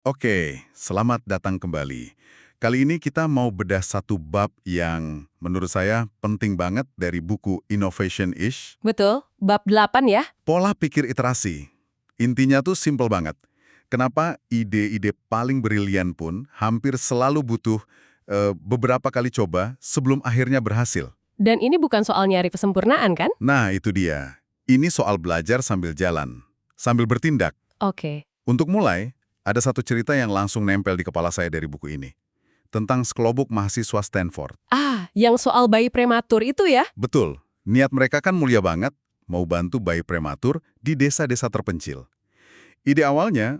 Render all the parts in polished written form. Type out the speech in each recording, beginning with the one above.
Oke, selamat datang kembali. Kali ini kita mau bedah satu bab yang menurut saya penting banget dari buku Innovation-ish. Betul, bab 8 ya. Pola pikir iterasi. Intinya tuh simple banget. Kenapa ide-ide paling brilian pun hampir selalu butuh beberapa kali coba sebelum akhirnya berhasil. Dan ini bukan soal nyari kesempurnaan kan? Nah, itu dia. Ini soal belajar sambil jalan, sambil bertindak. Oke. Untuk mulai, ada satu cerita yang langsung nempel di kepala saya dari buku ini. Tentang sekelompok mahasiswa Stanford. Yang soal bayi prematur itu ya? Betul, niat mereka kan mulia banget, mau bantu bayi prematur di desa-desa terpencil. Ide awalnya,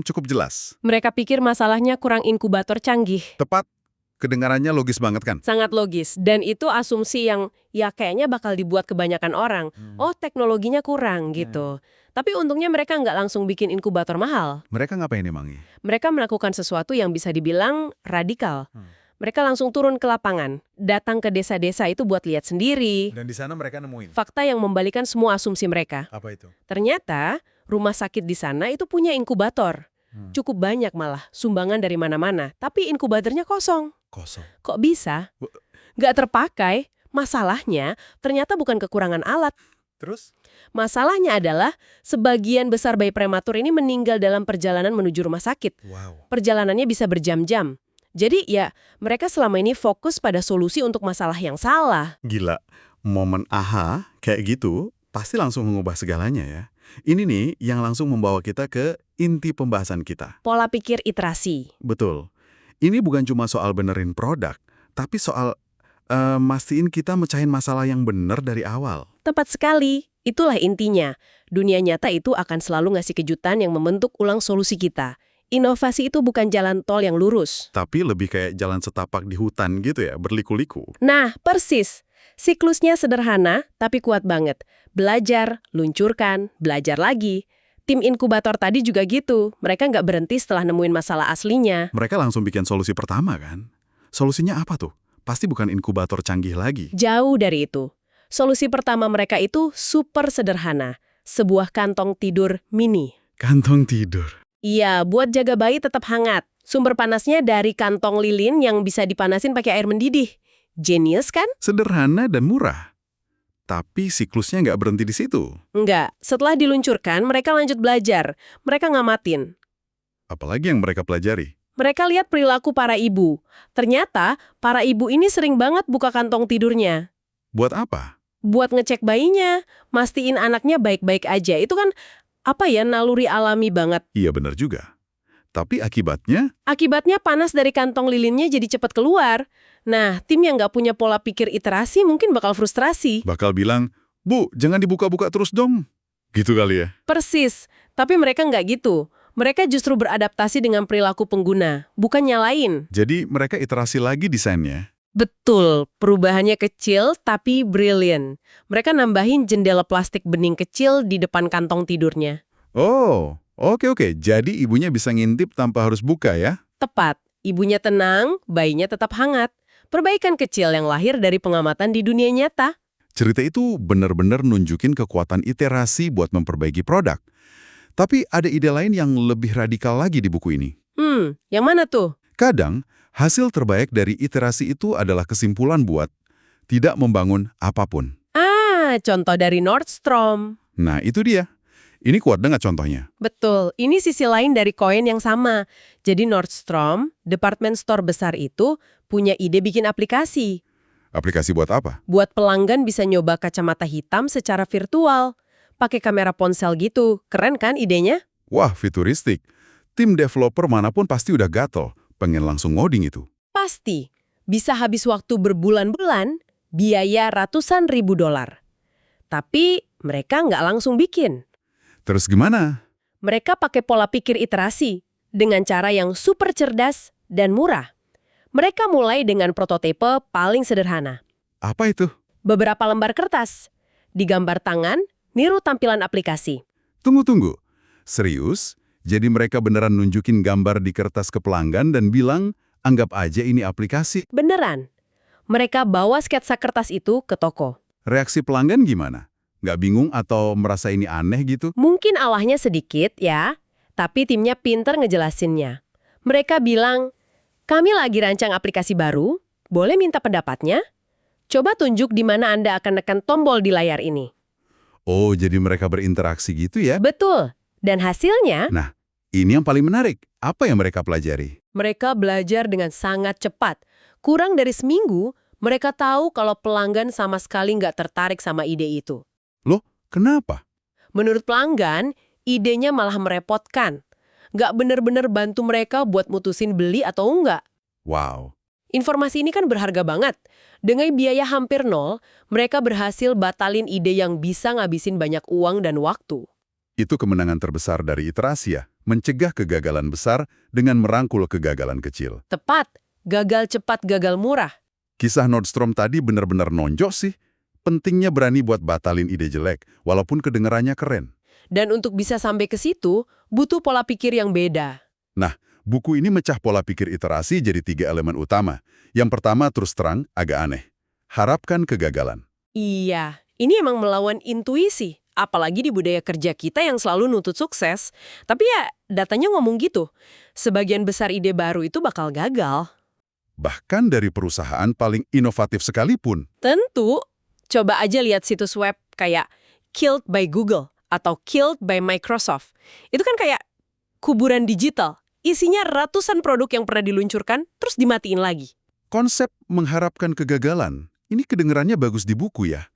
cukup jelas. Mereka pikir masalahnya kurang inkubator canggih. Tepat, kedengarannya logis banget kan? Sangat logis. Dan itu asumsi yang ya kayaknya bakal dibuat kebanyakan orang. Oh, teknologinya kurang gitu. Tapi untungnya mereka nggak langsung bikin inkubator mahal. Mereka ngapain emangnya? Mereka melakukan sesuatu yang bisa dibilang radikal. Mereka langsung turun ke lapangan, datang ke desa-desa itu buat lihat sendiri. Dan di sana mereka nemuin. Fakta yang membalikan semua asumsi mereka. Apa itu? Ternyata, rumah sakit di sana itu punya inkubator. Cukup banyak malah, sumbangan dari mana-mana. Tapi inkubatornya kosong. Kosong. Kok bisa? Nggak terpakai. Masalahnya, ternyata bukan kekurangan alat. Terus? Masalahnya adalah, sebagian besar bayi prematur ini meninggal dalam perjalanan menuju rumah sakit. Wow. Perjalanannya bisa berjam-jam. Jadi ya, mereka selama ini fokus pada solusi untuk masalah yang salah. Gila, momen aha kayak gitu pasti langsung mengubah segalanya ya. Ini nih yang langsung membawa kita ke inti pembahasan kita. Pola pikir iterasi. Betul. Ini bukan cuma soal benerin produk, tapi soal mastiin kita mecahin masalah yang bener dari awal. Tepat sekali. Itulah intinya. Dunia nyata itu akan selalu ngasih kejutan yang membentuk ulang solusi kita. Inovasi itu bukan jalan tol yang lurus. Tapi lebih kayak jalan setapak di hutan gitu ya, berliku-liku. Nah, persis. Siklusnya sederhana, tapi kuat banget. Belajar, luncurkan, belajar lagi. Tim inkubator tadi juga gitu. Mereka nggak berhenti setelah nemuin masalah aslinya. Mereka langsung bikin solusi pertama kan? Solusinya apa tuh? Pasti bukan inkubator canggih lagi. Jauh dari itu. Solusi pertama mereka itu super sederhana. Sebuah kantong tidur mini. Kantong tidur. Iya, buat jaga bayi tetap hangat. Sumber panasnya dari kantong lilin yang bisa dipanasin pakai air mendidih. Genius kan? Sederhana dan murah. Tapi siklusnya nggak berhenti di situ. Enggak. Setelah diluncurkan, mereka lanjut belajar. Mereka ngamatin. Apalagi yang mereka pelajari. Mereka lihat perilaku para ibu. Ternyata, para ibu ini sering banget buka kantong tidurnya. Buat apa? Buat ngecek bayinya, mastiin anaknya baik-baik aja. Itu kan, naluri alami banget. Iya benar juga. Tapi akibatnya? Akibatnya panas dari kantong lilinnya jadi cepat keluar. Nah, tim yang nggak punya pola pikir iterasi mungkin bakal frustrasi. Bakal bilang, Bu, jangan dibuka-buka terus dong. Gitu kali ya? Persis, tapi mereka nggak gitu. Mereka justru beradaptasi dengan perilaku pengguna, bukan nyalain. Jadi mereka iterasi lagi desainnya. Betul, perubahannya kecil tapi brilliant. Mereka nambahin jendela plastik bening kecil di depan kantong tidurnya. Oh, oke. Jadi ibunya bisa ngintip tanpa harus buka ya? Tepat, ibunya tenang, bayinya tetap hangat. Perbaikan kecil yang lahir dari pengamatan di dunia nyata. Cerita itu benar-benar nunjukin kekuatan iterasi buat memperbaiki produk. Tapi ada ide lain yang lebih radikal lagi di buku ini. Yang mana tuh? Kadang, hasil terbaik dari iterasi itu adalah kesimpulan buat tidak membangun apapun. Contoh dari Nordstrom. Nah, itu dia. Ini kuat nggak contohnya? Betul, ini sisi lain dari koin yang sama. Jadi Nordstrom, department store besar itu, punya ide bikin aplikasi. Aplikasi buat apa? Buat pelanggan bisa nyoba kacamata hitam secara virtual. Pakai kamera ponsel gitu. Keren kan idenya? Wah, futuristik. Tim developer manapun pasti udah gatel, pengen langsung ngoding itu. Pasti. Bisa habis waktu berbulan-bulan, biaya ratusan ribu dolar. Tapi mereka nggak langsung bikin. Terus gimana? Mereka pakai pola pikir iterasi dengan cara yang super cerdas dan murah. Mereka mulai dengan prototipe paling sederhana. Apa itu? Beberapa lembar kertas. Digambar tangan, niru tampilan aplikasi. Tunggu. Serius? Jadi mereka beneran nunjukin gambar di kertas ke pelanggan dan bilang, anggap aja ini aplikasi. Beneran. Mereka bawa sketsa kertas itu ke toko. Reaksi pelanggan gimana? Nggak bingung atau merasa ini aneh gitu? Mungkin alahnya sedikit ya, Tapi timnya pinter ngejelasinnya. Mereka bilang, kami lagi rancang aplikasi baru, boleh minta pendapatnya? Coba tunjuk di mana Anda akan nekan tombol di layar ini. Oh, jadi mereka berinteraksi gitu ya? Betul. Dan hasilnya, Nah, ini yang paling menarik. Apa yang mereka pelajari? mereka belajar dengan sangat cepat. Kurang dari seminggu, mereka tahu kalau pelanggan sama sekali nggak tertarik sama ide itu. Loh, kenapa? Menurut pelanggan, idenya malah merepotkan. Nggak bener-bener bantu mereka buat mutusin beli atau enggak. Wow. Informasi ini kan berharga banget. Dengan biaya hampir nol, mereka berhasil batalin ide yang bisa ngabisin banyak uang dan waktu. Itu kemenangan terbesar dari iterasi ya, mencegah kegagalan besar dengan merangkul kegagalan kecil. Tepat, gagal cepat, gagal murah. Kisah Nordstrom tadi benar-benar nonjok sih. Pentingnya berani buat batalin ide jelek, walaupun kedengarannya keren. Dan untuk bisa sampai ke situ, butuh pola pikir yang beda. Nah, buku ini mecah pola pikir iterasi jadi 3 elemen utama. Yang pertama terus terang, agak aneh. Harapkan kegagalan. Iya, ini emang melawan intuisi. Apalagi di budaya kerja kita yang selalu nuntut sukses. Tapi ya, datanya ngomong gitu. Sebagian besar ide baru itu bakal gagal. Bahkan dari perusahaan paling inovatif sekalipun. Tentu, coba aja lihat situs web kayak Killed by Google atau Killed by Microsoft. Itu kan kayak kuburan digital. Isinya ratusan produk yang pernah diluncurkan, terus dimatiin lagi. Konsep mengharapkan kegagalan, ini kedengarannya bagus di buku ya.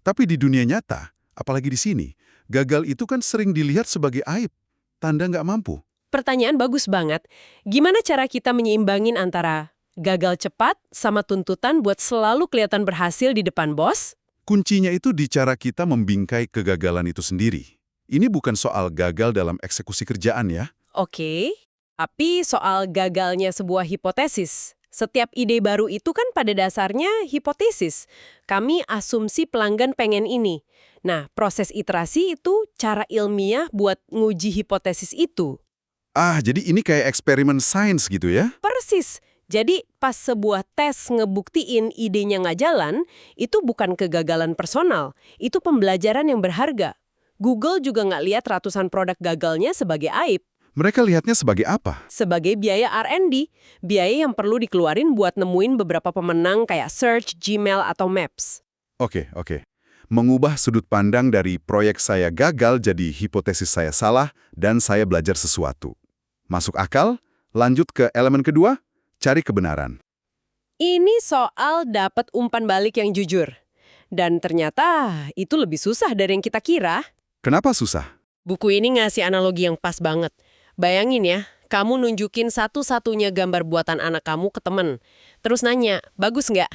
Tapi di dunia nyata, apalagi di sini, gagal itu kan sering dilihat sebagai aib, tanda nggak mampu. Pertanyaan bagus banget. Gimana cara kita menyeimbangin antara gagal cepat sama tuntutan buat selalu kelihatan berhasil di depan bos? Kuncinya itu di cara kita membingkai kegagalan itu sendiri. Ini bukan soal gagal dalam eksekusi kerjaan ya. Oke, tapi soal gagalnya sebuah hipotesis. Setiap ide baru itu kan pada dasarnya hipotesis. Kami asumsi pelanggan pengen ini. Nah, proses iterasi itu cara ilmiah buat nguji hipotesis itu. Ah, jadi ini kayak eksperimen sains gitu ya? Persis. Jadi, pas sebuah tes ngebuktiin idenya nggak jalan, itu bukan kegagalan personal. Itu pembelajaran yang berharga. Google juga nggak lihat ratusan produk gagalnya sebagai aib. Mereka lihatnya sebagai apa? Sebagai biaya R&D, biaya yang perlu dikeluarin buat nemuin beberapa pemenang kayak Search, Gmail, atau Maps. Oke. Mengubah sudut pandang dari proyek saya gagal jadi hipotesis saya salah dan saya belajar sesuatu. Masuk akal? Lanjut ke elemen kedua, cari kebenaran. Ini soal dapat umpan balik yang jujur. Dan ternyata itu lebih susah dari yang kita kira. Kenapa susah? Buku ini ngasih analogi yang pas banget. Bayangin ya, kamu nunjukin satu-satunya gambar buatan anak kamu ke temen. Terus nanya, bagus nggak?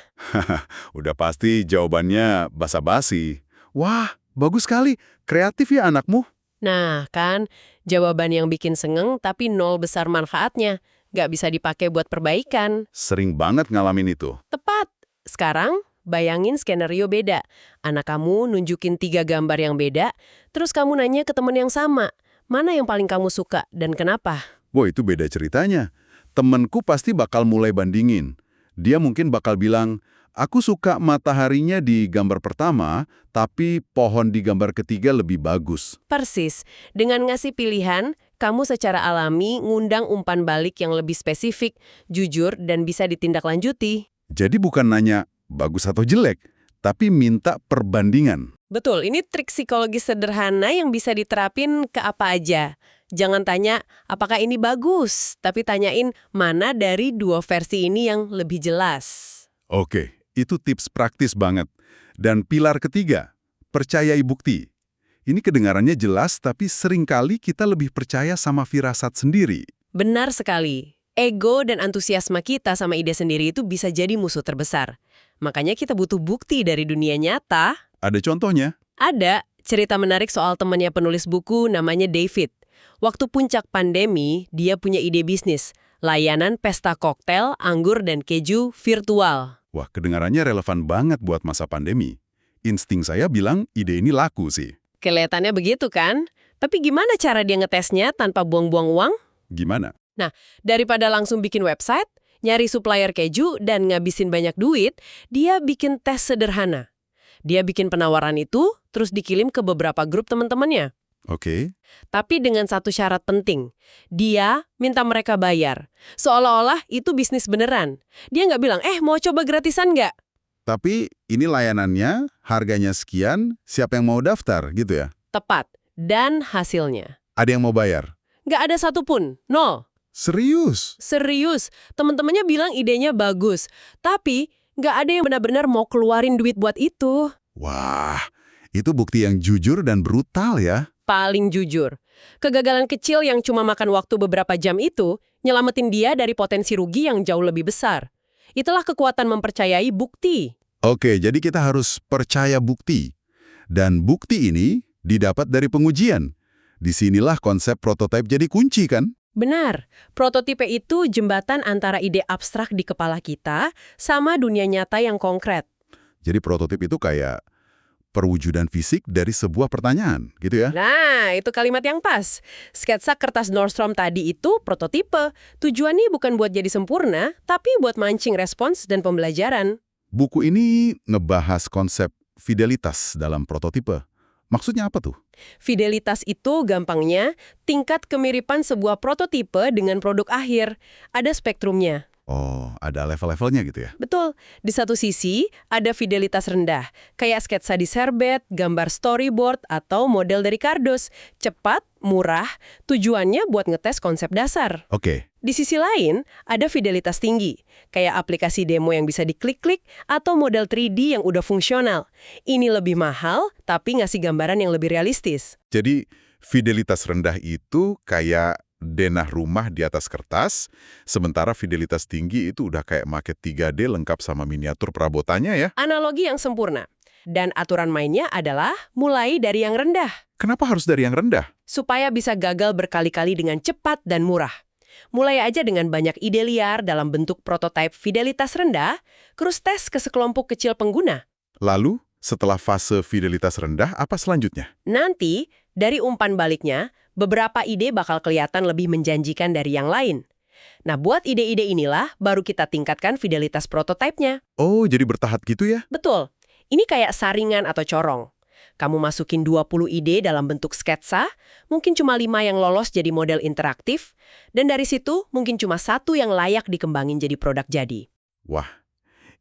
Udah pasti jawabannya basa-basi. Wah, bagus sekali. Kreatif ya anakmu. Nah, kan, jawaban yang bikin sengeng tapi nol besar manfaatnya. Nggak bisa dipakai buat perbaikan. Sering banget ngalamin itu. Tepat. Sekarang, bayangin skenario beda. Anak kamu nunjukin 3 gambar yang beda, terus kamu nanya ke temen yang sama. Mana yang paling kamu suka dan kenapa? Wah, itu beda ceritanya. Temenku pasti bakal mulai bandingin. Dia mungkin bakal bilang, aku suka mataharinya di gambar pertama, tapi pohon di gambar ketiga lebih bagus. Persis. Dengan ngasih pilihan, kamu secara alami ngundang umpan balik yang lebih spesifik, jujur, dan bisa ditindaklanjuti. Jadi bukan nanya bagus atau jelek, tapi minta perbandingan. Betul, ini trik psikologi sederhana yang bisa diterapin ke apa aja. Jangan tanya, apakah ini bagus? Tapi tanyain, mana dari 2 versi ini yang lebih jelas? Oke, itu tips praktis banget. Dan pilar ketiga, percayai bukti. Ini kedengarannya jelas, tapi seringkali kita lebih percaya sama firasat sendiri. Benar sekali. Ego dan antusiasme kita sama ide sendiri itu bisa jadi musuh terbesar. Makanya kita butuh bukti dari dunia nyata. Ada contohnya? Ada cerita menarik soal temannya penulis buku namanya David. Waktu puncak pandemi, dia punya ide bisnis. Layanan pesta koktail, anggur, dan keju virtual. Wah, kedengarannya relevan banget buat masa pandemi. Insting saya bilang ide ini laku sih. Kelihatannya begitu kan? Tapi gimana cara dia ngetesnya tanpa buang-buang uang? Gimana? Nah, daripada langsung bikin website, nyari supplier keju, dan ngabisin banyak duit, dia bikin tes sederhana. Dia bikin penawaran itu, terus dikirim ke beberapa grup teman-temannya. Oke. Tapi dengan satu syarat penting. Dia minta mereka bayar. Seolah-olah itu bisnis beneran. Dia nggak bilang, mau coba gratisan nggak? Tapi ini layanannya, harganya sekian, siapa yang mau daftar gitu ya? Tepat. Dan hasilnya. Ada yang mau bayar? Nggak ada satupun. Nol. Serius? Serius. Teman-temannya bilang idenya bagus. Tapi nggak ada yang benar-benar mau keluarin duit buat itu. Wah, itu bukti yang jujur dan brutal ya. Paling jujur. Kegagalan kecil yang cuma makan waktu beberapa jam itu nyelamatin dia dari potensi rugi yang jauh lebih besar. Itulah kekuatan mempercayai bukti. Oke, jadi kita harus percaya bukti. Dan bukti ini didapat dari pengujian. Disinilah konsep prototipe jadi kunci kan? Benar, prototipe itu jembatan antara ide abstrak di kepala kita sama dunia nyata yang konkret. Jadi prototipe itu kayak perwujudan fisik dari sebuah pertanyaan, gitu ya? Nah, itu kalimat yang pas. Sketsa kertas Nordstrom tadi itu prototipe. Tujuannya bukan buat jadi sempurna, tapi buat mancing respons dan pembelajaran. Buku ini ngebahas konsep fidelitas dalam prototipe. Maksudnya apa tuh? Fidelitas itu gampangnya tingkat kemiripan sebuah prototipe dengan produk akhir. Ada spektrumnya. Oh, ada level-levelnya gitu ya? Betul. Di satu sisi, ada fidelitas rendah. Kayak sketsa di serbet, gambar storyboard, atau model dari kardus. Cepat, murah, tujuannya buat ngetes konsep dasar. Oke. Di sisi lain, ada fidelitas tinggi. Kayak aplikasi demo yang bisa diklik-klik, atau model 3D yang udah fungsional. Ini lebih mahal, tapi ngasih gambaran yang lebih realistis. Jadi, fidelitas rendah itu kayak denah rumah di atas kertas, sementara fidelitas tinggi itu udah kayak maket 3D lengkap sama miniatur perabotannya ya. Analogi yang sempurna. Dan aturan mainnya adalah mulai dari yang rendah. Kenapa harus dari yang rendah? Supaya bisa gagal berkali-kali dengan cepat dan murah. Mulai aja dengan banyak ide liar dalam bentuk prototipe fidelitas rendah, terus tes ke sekelompok kecil pengguna. Lalu, setelah fase fidelitas rendah, apa selanjutnya? Nanti, dari umpan baliknya, beberapa ide bakal kelihatan lebih menjanjikan dari yang lain. Nah, buat ide-ide inilah baru kita tingkatkan fidelitas prototipenya. Oh, jadi bertahap gitu ya? Betul. Ini kayak saringan atau corong. Kamu masukin 20 ide dalam bentuk sketsa, mungkin cuma 5 yang lolos jadi model interaktif, dan dari situ mungkin cuma 1 yang layak dikembangin jadi produk jadi. Wah,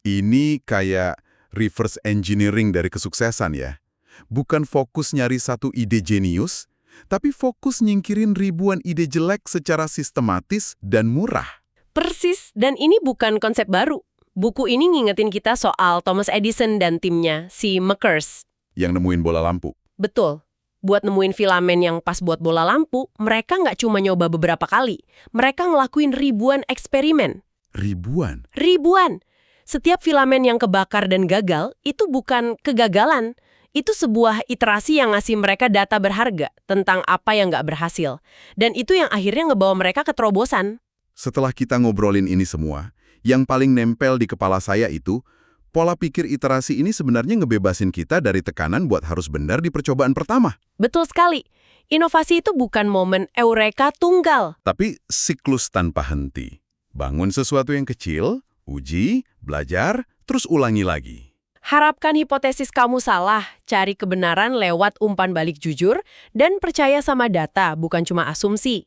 ini kayak reverse engineering dari kesuksesan ya. Bukan fokus nyari satu ide jenius, tapi fokus nyingkirin ribuan ide jelek secara sistematis dan murah. Persis, dan ini bukan konsep baru. Buku ini ngingetin kita soal Thomas Edison dan timnya, si Makers. Yang nemuin bola lampu. Betul. Buat nemuin filamen yang pas buat bola lampu, mereka nggak cuma nyoba beberapa kali. Mereka ngelakuin ribuan eksperimen. Ribuan? Ribuan! Setiap filamen yang kebakar dan gagal, itu bukan kegagalan. Itu sebuah iterasi yang ngasih mereka data berharga tentang apa yang nggak berhasil. Dan itu yang akhirnya ngebawa mereka ke terobosan. Setelah kita ngobrolin ini semua, yang paling nempel di kepala saya itu, pola pikir iterasi ini sebenarnya ngebebasin kita dari tekanan buat harus benar di percobaan pertama. Betul sekali. Inovasi itu bukan momen eureka tunggal. Tapi siklus tanpa henti. Bangun sesuatu yang kecil, uji, belajar, terus ulangi lagi. Harapkan hipotesis kamu salah, cari kebenaran lewat umpan balik jujur, dan percaya sama data, bukan cuma asumsi.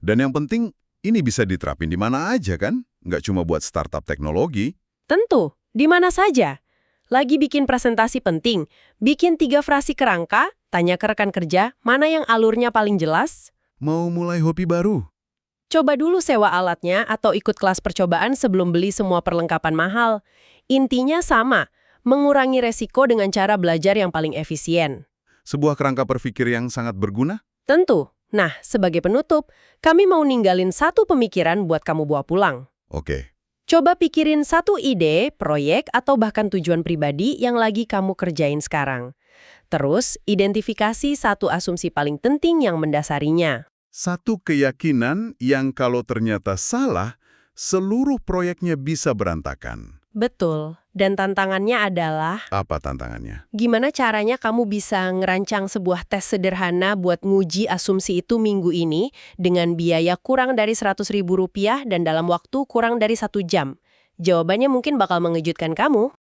Dan yang penting, ini bisa diterapin di mana aja kan? Nggak cuma buat startup teknologi. Tentu. Di mana saja. Lagi bikin presentasi penting, bikin 3 frasi kerangka, tanya ke rekan kerja, mana yang alurnya paling jelas? Mau mulai hobi baru? Coba dulu sewa alatnya atau ikut kelas percobaan sebelum beli semua perlengkapan mahal. Intinya sama, mengurangi resiko dengan cara belajar yang paling efisien. Sebuah kerangka berpikir yang sangat berguna? Tentu. Nah, sebagai penutup, kami mau ninggalin satu pemikiran buat kamu bawa pulang. Oke. Coba pikirin satu ide, proyek, atau bahkan tujuan pribadi yang lagi kamu kerjain sekarang. Terus, identifikasi satu asumsi paling penting yang mendasarinya. Satu keyakinan yang kalau ternyata salah, seluruh proyeknya bisa berantakan. Betul. Dan tantangannya adalah, Apa tantangannya? gimana caranya kamu bisa ngerancang sebuah tes sederhana buat nguji asumsi itu minggu ini dengan biaya kurang dari Rp100.000 dan dalam waktu kurang dari 1 jam. Jawabannya mungkin bakal mengejutkan kamu.